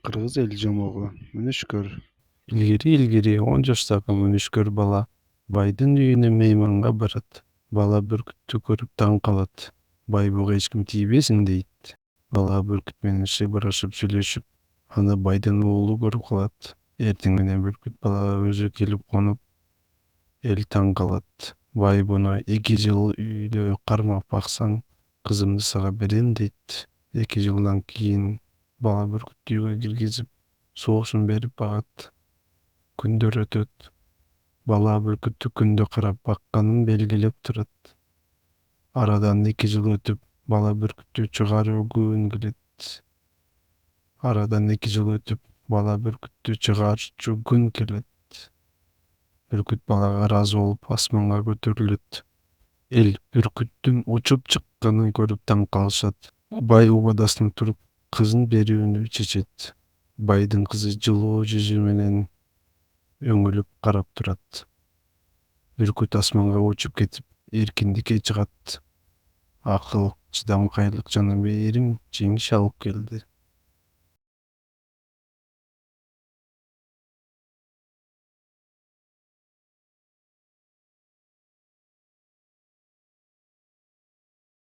Кыргыз эл жомогу мүнүшкөр. Илгери 10 жаштагы мүнүшкөр бала байдын үйүнө мейманга барат. Бала бүркүттү көрүп таң калат. Бай буга эч ким тийбесин дейт. Бала бүркүт менен шыбырашып сүйлөшүп, аны байдын уулу көрүп калат. Эртең менен бүркүт балага өзү келип конуп, эл таң калат. Бай буну 2 жыл үйдө кармап баксаң, кызымды сага берем дейт. 2 жылдан кийин бала бүркүттү үйгө киргизип, соошун берип багат. Күндөр өтөт. Бала бүркүттү күндө карап бакканын белгилеп турат. Арадан 2 жыл өтүп, бала бүркүттү чыгаруугүн келет. Арадан 2 жыл өтүп, бала бүркүттү чыгарчу күн келет. Бүркүт балага ыраазы болуп асманга көтөрүлөт. Эл бүркүттүн учуп чыкканын көрүп таң калышат. Бай убадасынан туруп, кызын берүүнү чечет. Байдын кызы жылуу жүзү менен өңүлүп карап турат. Бүркүт асманга учуп кетип, эркиндикке чыгат. Акыл, чыдамкайлык жана мээрим жеңиш алып келди.